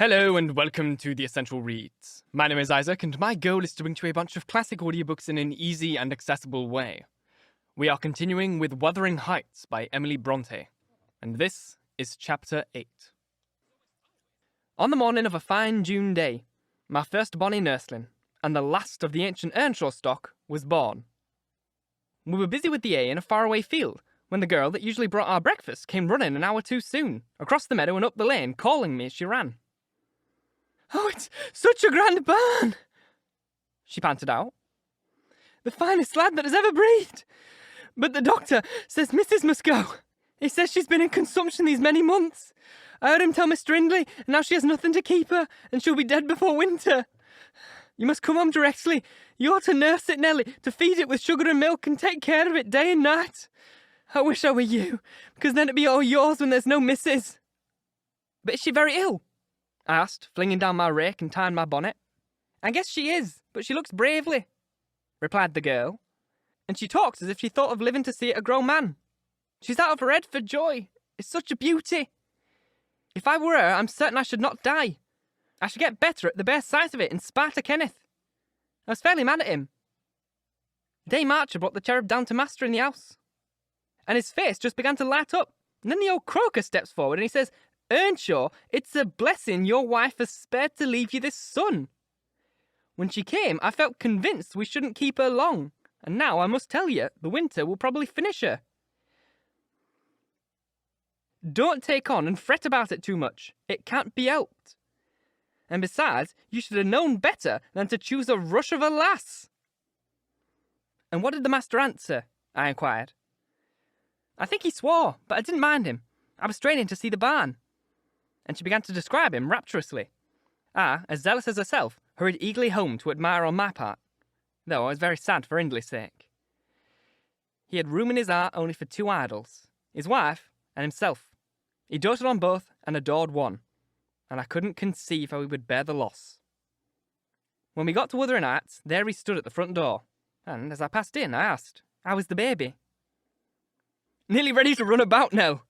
Hello and welcome to The Essential Reads. My name is Isaac and my goal is to bring to you a bunch of classic audiobooks in an easy and accessible way. We are continuing with Wuthering Heights by Emily Brontë, and this is Chapter 8. On the morning of a fine June day, my first bonny nursling, and the last of the ancient Earnshaw stock, was born. We were busy with the hay in a faraway field, when the girl that usually brought our breakfast came running an hour too soon, across the meadow and up the lane, calling me as she ran. "Oh, it's such a grand barn!" she panted out. "The finest lad that has ever breathed! But the doctor says Mrs. must go. He says she's been in consumption these many months. I heard him tell Mr. Hindley, and now she has nothing to keep her, and she'll be dead before winter. You must come home directly. You ought to nurse it, Nelly, to feed it with sugar and milk and take care of it day and night. I wish I were you, because then it'd be all yours when there's no missus." "But is she very ill?" I asked, flinging down my rake and tying my bonnet. "I guess she is, but she looks bravely," replied the girl. "And she talks as if she thought of living to see it a grown man. She's out of her head for joy. It's such a beauty. If I were her, I'm certain I should not die. I should get better at the bare sight of it in spite of Kenneth. I was fairly mad at him. Dame Archer brought the cherub down to master in the house, and his face just began to light up. And then the old croaker steps forward and he says, 'Earnshaw, it's a blessing your wife has spared to leave you this son.' When she came, I felt convinced we shouldn't keep her long, and now I must tell you, the winter will probably finish her. Don't take on and fret about it too much. It can't be helped. And besides, you should have known better than to choose a rush of a lass." "And what did the master answer?" I inquired. "I think he swore, but I didn't mind him. I was straining to see the barn." And she began to describe him rapturously. I, as zealous as herself, hurried eagerly home to admire on my part, though I was very sad for Hindley's sake. He had room in his heart only for two idols, his wife and himself. He doted on both and adored one, and I couldn't conceive how he would bear the loss. When we got to Wuthering Heights, there he stood at the front door, and as I passed in, I asked, "How is the baby?" "Nearly ready to run about now,"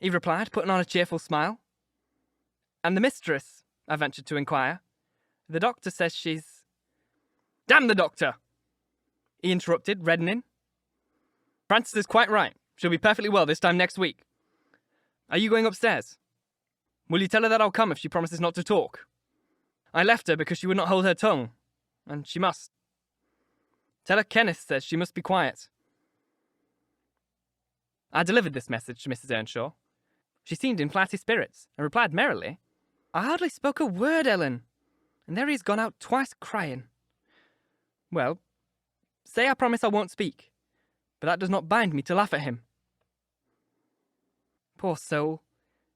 he replied, putting on a cheerful smile. "And the mistress?" I ventured to inquire. "The doctor says she's—" "Damn the doctor!" he interrupted, reddening. "Frances is quite right. She'll be perfectly well this time next week. Are you going upstairs? Will you tell her that I'll come if she promises not to talk? I left her because she would not hold her tongue, and she must. Tell her Kenneth says she must be quiet." I delivered this message to Mrs. Earnshaw. She seemed in flighty spirits, and replied merrily, "I hardly spoke a word, Ellen, and there he has gone out twice crying. Well, say I promise I won't speak, but that does not bind me to laugh at him." Poor soul,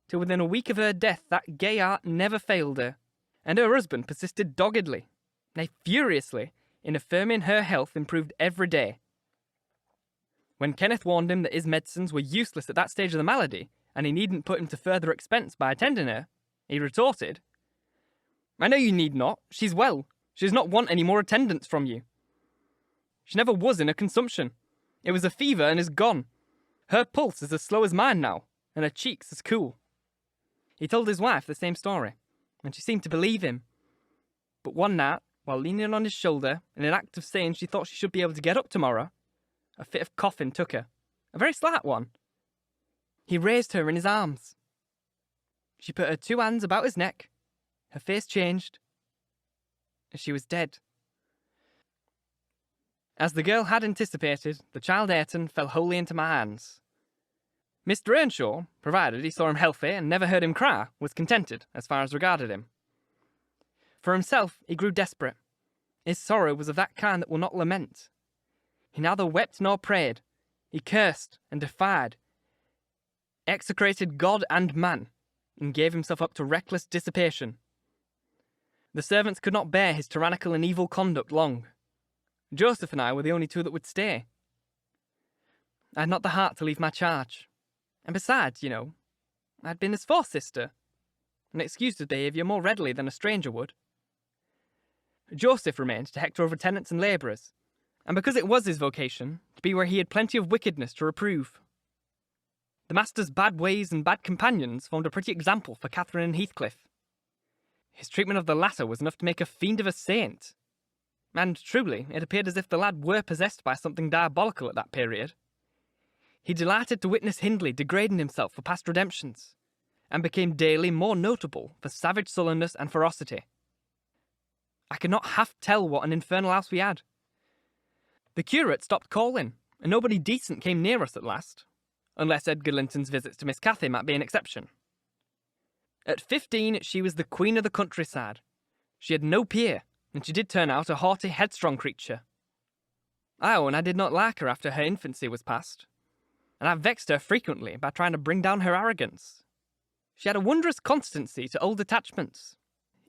till within a week of her death that gay heart never failed her, and her husband persisted doggedly, nay furiously, in affirming her health improved every day. When Kenneth warned him that his medicines were useless at that stage of the malady, and he needn't put him to further expense by attending her, he retorted, "I know you need not. She's well. She does not want any more attendance from you. She never was in a consumption. It was a fever and is gone. Her pulse is as slow as mine now, and her cheeks as cool." He told his wife the same story, and she seemed to believe him. But one night, while leaning on his shoulder, in an act of saying she thought she should be able to get up tomorrow, a fit of coughing took her, a very slight one. He raised her in his arms. She put her two hands about his neck, her face changed, and she was dead. As the girl had anticipated, the child Ayrton fell wholly into my hands. Mr. Earnshaw, provided he saw him healthy and never heard him cry, was contented as far as regarded him. For himself, he grew desperate. His sorrow was of that kind that will not lament. He neither wept nor prayed. He cursed and defied, execrated God and man, and gave himself up to reckless dissipation. The servants could not bear his tyrannical and evil conduct long. Joseph and I were the only two that would stay. I had not the heart to leave my charge. And besides, I had been his fourth sister, and excused his behaviour more readily than a stranger would. Joseph remained to hector over tenants and labourers, and because it was his vocation, to be where he had plenty of wickedness to reprove. The master's bad ways and bad companions formed a pretty example for Catherine and Heathcliff, His treatment of the latter was enough to make a fiend of a saint. And truly, it appeared as if the lad were possessed by something diabolical at that period. He delighted to witness Hindley degrading himself for past redemptions, and became daily more notable for savage sullenness and ferocity. I could not half tell what an infernal house we had. The curate stopped calling, and nobody decent came near us at last, unless Edgar Linton's visits to Miss Cathy might be an exception. At 15, she was the queen of the countryside. She had no peer, and she did turn out a haughty, headstrong creature. I own I did not like her after her infancy was past, and I vexed her frequently by trying to bring down her arrogance. She had a wondrous constancy to old attachments.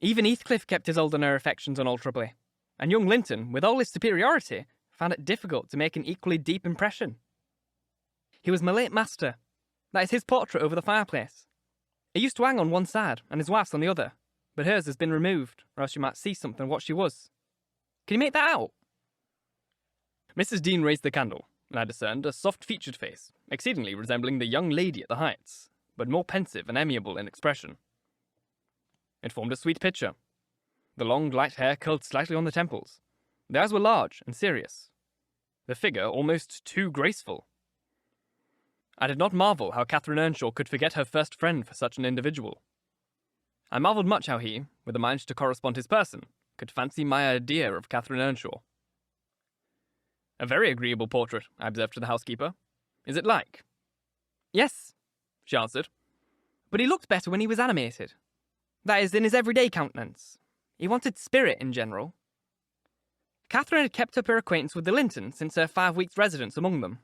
Even Heathcliff kept his hold on her affections unalterably, and young Linton, with all his superiority, found it difficult to make an equally deep impression. He was my late master. That is his portrait over the fireplace. It used to hang on one side, and his wife's on the other, but hers has been removed, or else you might see something of what she was. Can you make that out? Mrs. Dean raised the candle, and I discerned a soft-featured face, exceedingly resembling the young lady at the Heights, but more pensive and amiable in expression. It formed a sweet picture. The long, light hair curled slightly on the temples. The eyes were large and serious. The figure almost too graceful. I did not marvel how Catherine Earnshaw could forget her first friend for such an individual. I marvelled much how he, with a mind to correspond his person, could fancy my idea of Catherine Earnshaw. A very agreeable portrait, I observed to the housekeeper. Is it like? Yes, she answered. But he looked better when he was animated. That is, in his everyday countenance. He wanted spirit in general. Catherine had kept up her acquaintance with the Linton since her 5 weeks' residence among them,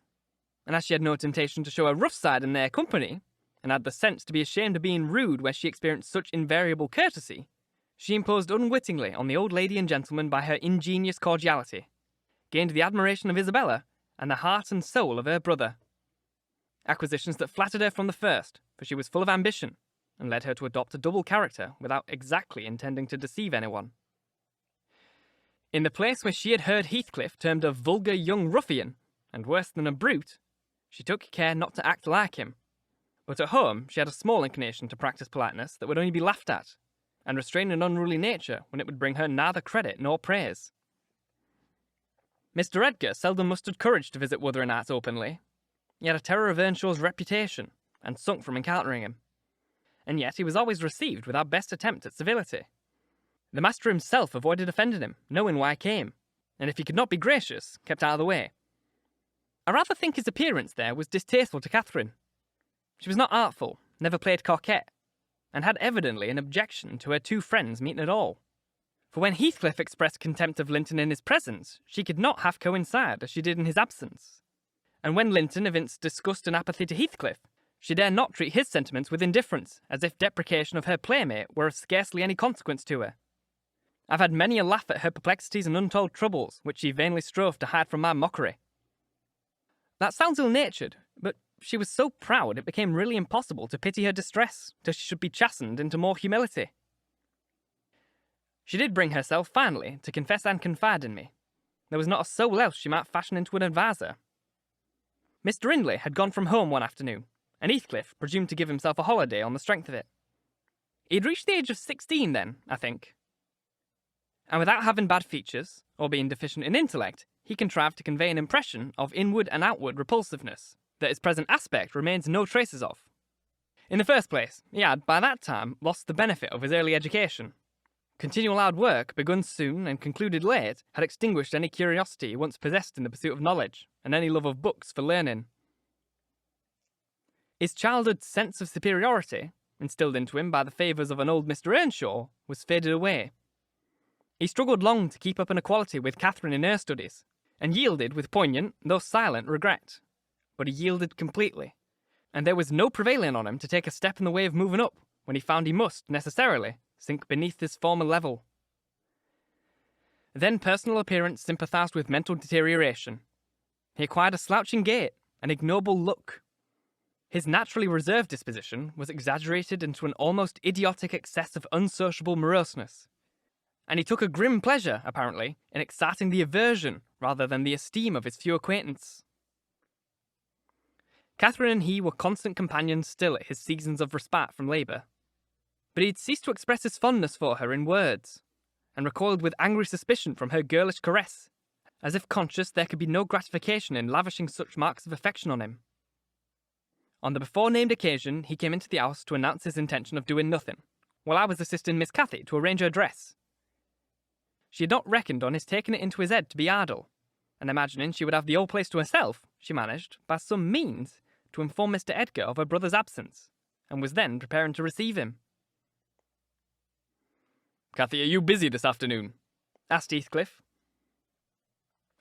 and as she had no temptation to show a rough side in their company, and had the sense to be ashamed of being rude where she experienced such invariable courtesy, she imposed unwittingly on the old lady and gentleman by her ingenious cordiality, gained the admiration of Isabella, and the heart and soul of her brother. Acquisitions that flattered her from the first, for she was full of ambition, and led her to adopt a double character without exactly intending to deceive anyone. In the place where she had heard Heathcliff termed a vulgar young ruffian, and worse than a brute, she took care not to act like him. But at home she had a small inclination to practice politeness that would only be laughed at, and restrain an unruly nature when it would bring her neither credit nor praise. Mr. Edgar seldom mustered courage to visit Wuthering Heights openly. He had a terror of Earnshaw's reputation, and sunk from encountering him. And yet he was always received with our best attempt at civility. The master himself avoided offending him, knowing why he came, and if he could not be gracious, kept out of the way. I rather think his appearance there was distasteful to Catherine. She was not artful, never played coquette, and had evidently an objection to her two friends meeting at all. For when Heathcliff expressed contempt of Linton in his presence, she could not half coincide as she did in his absence. And when Linton evinced disgust and apathy to Heathcliff, she dare not treat his sentiments with indifference, as if deprecation of her playmate were of scarcely any consequence to her. I've had many a laugh at her perplexities and untold troubles, which she vainly strove to hide from my mockery. That sounds ill-natured, but she was so proud it became really impossible to pity her distress, till she should be chastened into more humility. She did bring herself, finally, to confess and confide in me. There was not a soul else she might fashion into an adviser. Mr. Hindley had gone from home one afternoon, and Heathcliff presumed to give himself a holiday on the strength of it. He had reached the age of 16 then, I think. And without having bad features, or being deficient in intellect, he contrived to convey an impression of inward and outward repulsiveness that his present aspect remains no traces of. In the first place, he had, by that time, lost the benefit of his early education. Continual hard work, begun soon and concluded late, had extinguished any curiosity he once possessed in the pursuit of knowledge, and any love of books for learning. His childhood sense of superiority, instilled into him by the favours of an old Mr. Earnshaw, was faded away. He struggled long to keep up an equality with Catherine in her studies, and yielded with poignant, though silent, regret. But he yielded completely, and there was no prevailing on him to take a step in the way of moving up, when he found he must, necessarily, sink beneath his former level. Then personal appearance sympathised with mental deterioration. He acquired a slouching gait, an ignoble look. His naturally reserved disposition was exaggerated into an almost idiotic excess of unsociable moroseness, and he took a grim pleasure, apparently, in exciting the aversion rather than the esteem of his few acquaintance. Catherine and he were constant companions still at his seasons of respite from labour. but he'd ceased to express his fondness for her in words, and recoiled with angry suspicion from her girlish caress, as if conscious there could be no gratification in lavishing such marks of affection on him. On the before-named occasion, he came into the house to announce his intention of doing nothing, while I was assisting Miss Cathy to arrange her dress. She had not reckoned on his taking it into his head to be idle, and imagining she would have the old place to herself, she managed, by some means, to inform Mr. Edgar of her brother's absence, and was then preparing to receive him. "Cathy, are you busy this afternoon?" asked Heathcliff.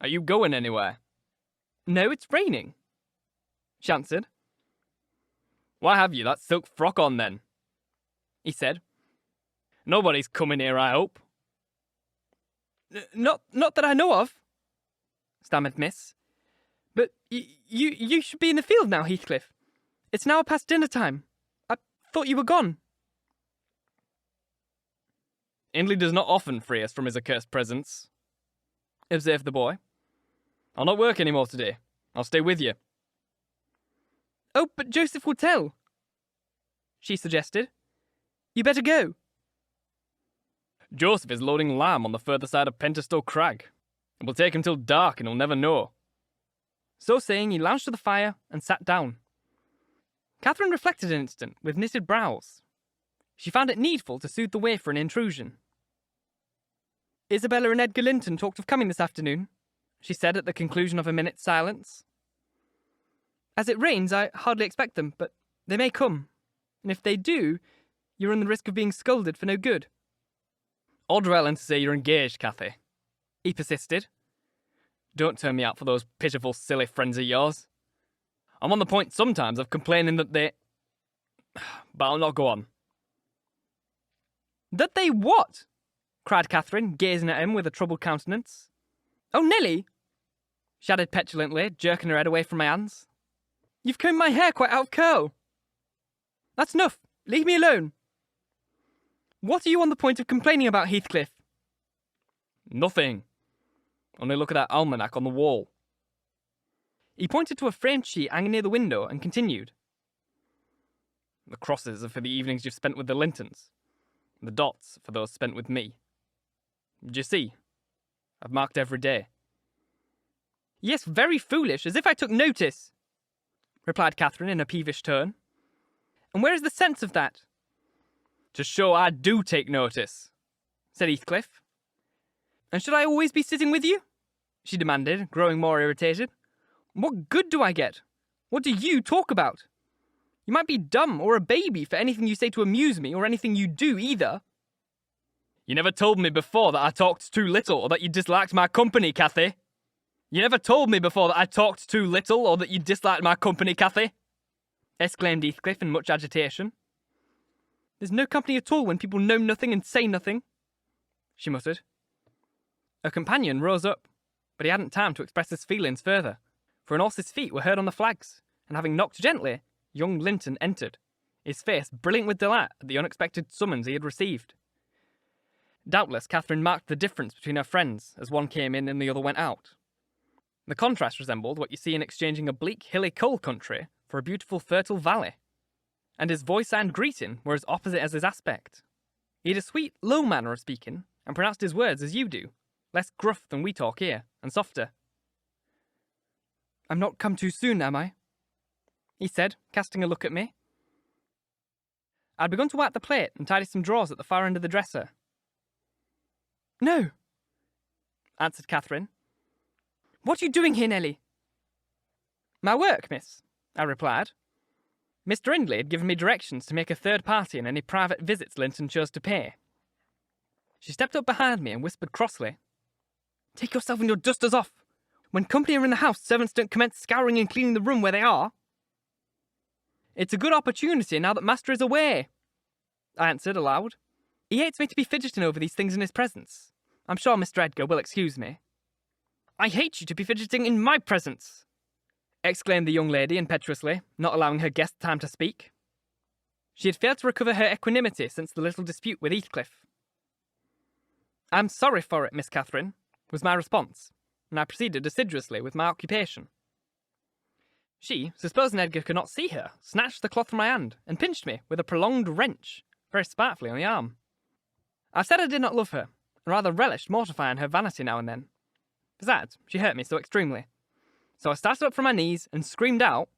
"Are you going anywhere?" "No, it's raining," she answered. "Why have you that silk frock on, then?" he said. "Nobody's coming here, I hope." Not that I know of," stammered Miss. "But you should be in the field now, Heathcliff. It's now past dinner time. I thought you were gone." "Hindley does not often free us from his accursed presence," observed the boy. "I'll not work any more today. I'll stay with you." "Oh, but Joseph will tell," she suggested. "You better go." "Joseph is loading lamb on the further side of Pentestowe Crag. It will take him till dark and he'll never know." So saying, he lounged to the fire and sat down. Catherine reflected an instant with knitted brows. She found it needful to soothe the way for an intrusion. "Isabella and Edgar Linton talked of coming this afternoon," she said at the conclusion of a minute's silence. "As it rains, I hardly expect them, but they may come. And if they do, you run the risk of being scolded for no good." "Order Ellen to say you're engaged, Cathy," he persisted. "Don't turn me out for those pitiful, silly friends of yours. I'm on the point sometimes of complaining that they... But I'll not go on." "That they what?" cried Catherine, gazing at him with a troubled countenance. "Oh, Nelly!" she added petulantly, jerking her head away from my hands. "You've combed my hair quite out of curl." "That's enough. Leave me alone." "What are you on the point of complaining about, Heathcliff?" "Nothing. Only look at that almanac on the wall." He pointed to a framed sheet hanging near the window and continued. "The crosses are for the evenings you've spent with the Lintons. The dots are for those spent with me. Do you see? I've marked every day." "Yes, very foolish, as if I took notice," replied Catherine in a peevish tone. "And where is the sense of that?" "To show I do take notice," said Heathcliff. "And should I always be sitting with you?" she demanded, growing more irritated. "What good do I get? What do you talk about? You might be dumb or a baby for anything you say to amuse me or anything you do either." "You never told me before that I talked too little or that you disliked my company, Cathy. You never told me before that I talked too little or that you disliked my company, Cathy," exclaimed Heathcliff in much agitation. "There's no company at all when people know nothing and say nothing," she muttered. Her companion rose up, but he hadn't time to express his feelings further, for an horse's feet were heard on the flags, and having knocked gently, young Linton entered, his face brilliant with delight at the unexpected summons he had received. Doubtless Catherine marked the difference between her friends as one came in and the other went out. The contrast resembled what you see in exchanging a bleak, hilly coal country for a beautiful, fertile valley, and his voice and greeting were as opposite as his aspect. He had a sweet, low manner of speaking, and pronounced his words as you do, less gruff than we talk here, and softer. "I'm not come too soon, am I?" he said, casting a look at me. I'd begun to wipe the plate and tidy some drawers at the far end of the dresser. "No," answered Catherine. "What are you doing here, Nelly?" "My work, miss," I replied. Mr. Hindley had given me directions to make a third party in any private visits Linton chose to pay. She stepped up behind me and whispered crossly, "Take yourself and your dusters off. When company are in the house, servants don't commence scouring and cleaning the room where they are." "It's a good opportunity now that master is away," I answered aloud. "He hates me to be fidgeting over these things in his presence. I'm sure Mr. Edgar will excuse me." "I hate you to be fidgeting in my presence," exclaimed the young lady impetuously, not allowing her guest time to speak. She had failed to recover her equanimity since the little dispute with Heathcliff. "I'm sorry for it, Miss Catherine," was my response, and I proceeded assiduously with my occupation. She, supposing Edgar could not see her, snatched the cloth from my hand and pinched me with a prolonged wrench, very spitefully on the arm. I said I did not love her, and rather relished mortifying her vanity now and then. Besides, she hurt me so extremely. So I started up from my knees and screamed out,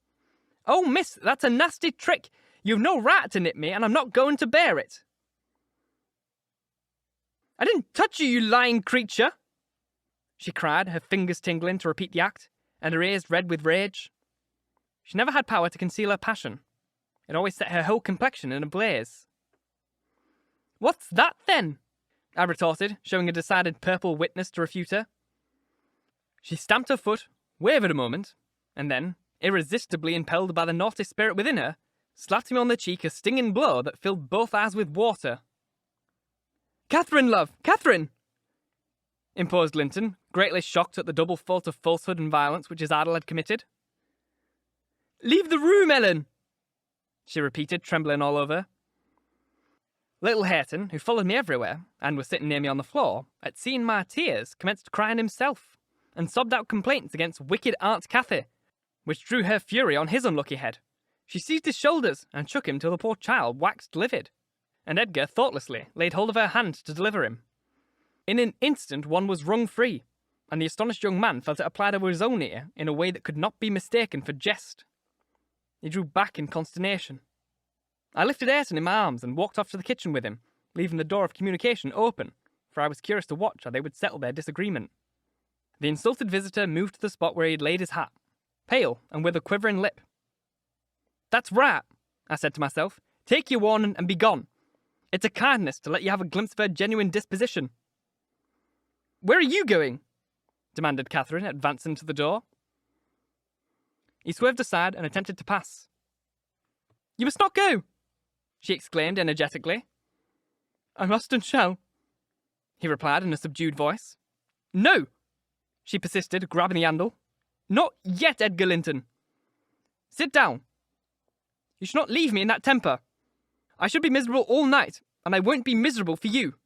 "Oh, miss, that's a nasty trick! You've no right to nip me, and I'm not going to bear it!" "I didn't touch you, you lying creature!" she cried, her fingers tingling to repeat the act, and her ears red with rage. She never had power to conceal her passion. It always set her whole complexion in a blaze. "What's that, then?" I retorted, showing a decided purple witness to refute her. She stamped her foot, wavered a moment, and then, irresistibly impelled by the naughty spirit within her, slapped me on the cheek a stinging blow that filled both eyes with water. "Catherine, love, Catherine!" imposed Linton, greatly shocked at the double fault of falsehood and violence which his idol had committed. "Leave the room, Ellen!" she repeated, trembling all over. Little Hareton, who followed me everywhere, and was sitting near me on the floor, at seeing my tears, commenced crying himself, and sobbed out complaints against wicked Aunt Cathy, which drew her fury on his unlucky head. She seized his shoulders and shook him till the poor child waxed livid, and Edgar thoughtlessly laid hold of her hand to deliver him. In an instant one was wrung free, and the astonished young man felt it applied over his own ear in a way that could not be mistaken for jest. He drew back in consternation. I lifted Ayrton in my arms and walked off to the kitchen with him, leaving the door of communication open, for I was curious to watch how they would settle their disagreement. The insulted visitor moved to the spot where he had laid his hat, pale and with a quivering lip. "That's right," I said to myself. "Take your warning and be gone. It's a kindness to let you have a glimpse of her genuine disposition." "Where are you going?" demanded Catherine, advancing to the door. He swerved aside and attempted to pass. "You must not go!" she exclaimed energetically. "I must and shall," he replied in a subdued voice. "No!" she persisted, grabbing the handle. "Not yet, Edgar Linton. Sit down. You should not leave me in that temper. I should be miserable all night, and I won't be miserable for you."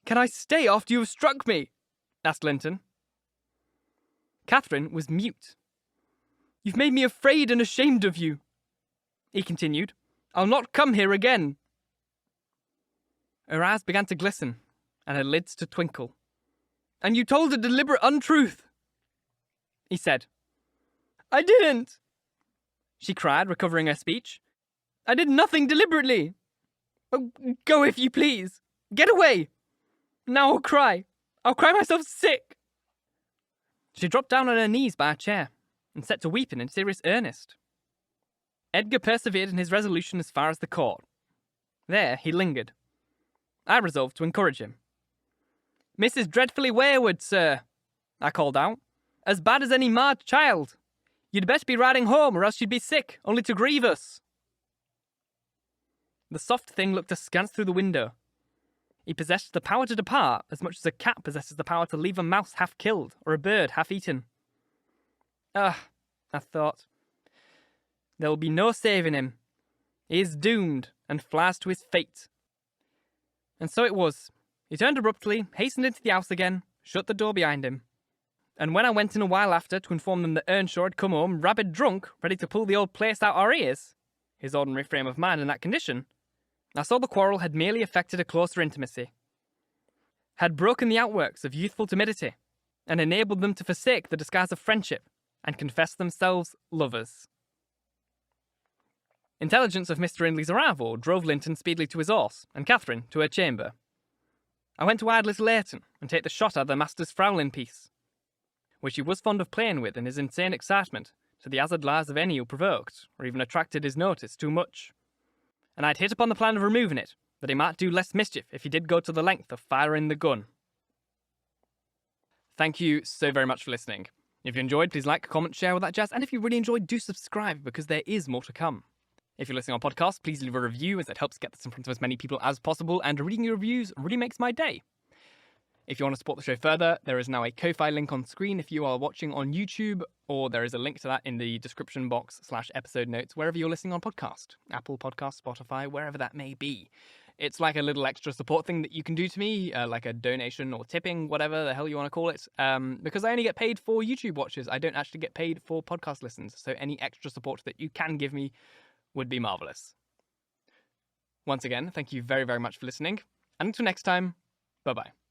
"Can I stay after you have struck me?" asked Linton. Catherine was mute. "You've made me afraid and ashamed of you," he continued. "I'll not come here again." Her eyes began to glisten, and her lids to twinkle. "And you told a deliberate untruth," he said. "I didn't," she cried, recovering her speech. "I did nothing deliberately. Oh, go if you please. Get away. Now I'll cry. I'll cry myself sick." She dropped down on her knees by a chair and set to weeping in serious earnest. Edgar persevered in his resolution as far as the court. There he lingered. I resolved to encourage him. "Miss is dreadfully wayward, sir," I called out. "As bad as any marred child. You'd better be riding home, or else you'd be sick, only to grieve us." The soft thing looked askance through the window. He possessed the power to depart as much as a cat possesses the power to leave a mouse half killed or a bird half eaten. "Ah," I thought, "there will be no saving him. He is doomed and flies to his fate." And so it was. He turned abruptly, hastened into the house again, shut the door behind him. And when I went in a while after to inform them that Earnshaw had come home rabid drunk, ready to pull the old place out our ears, his ordinary frame of mind in that condition, I saw the quarrel had merely effected a closer intimacy, had broken the outworks of youthful timidity, and enabled them to forsake the disguise of friendship and confess themselves lovers. Intelligence of Mr. Hindley's arrival drove Linton speedily to his horse, and Catherine to her chamber. I went to hide little Ayrton and take the shot at the master's fowling piece, which he was fond of playing with in his insane excitement, to the hazard lives of any who provoked, or even attracted his notice too much. And I'd hit upon the plan of removing it, that he might do less mischief if he did go to the length of firing the gun. Thank you so very much for listening. If you enjoyed, please like, comment, share, all that jazz, and if you really enjoyed, do subscribe, because there is more to come. If you're listening on podcast, please leave a review, as it helps get this in front of as many people as possible, and reading your reviews really makes my day. If you want to support the show further, there is now a Ko-Fi link on screen if you are watching on YouTube, or there is a link to that in the description box / episode notes, wherever you're listening on podcast. Apple Podcasts, Spotify, wherever that may be. It's like a little extra support thing that you can do to me, like a donation or tipping, whatever the hell you want to call it, because I only get paid for YouTube watches. I don't actually get paid for podcast listens, so any extra support that you can give me would be marvellous. Once again, thank you very, very much for listening. And until next time, bye-bye.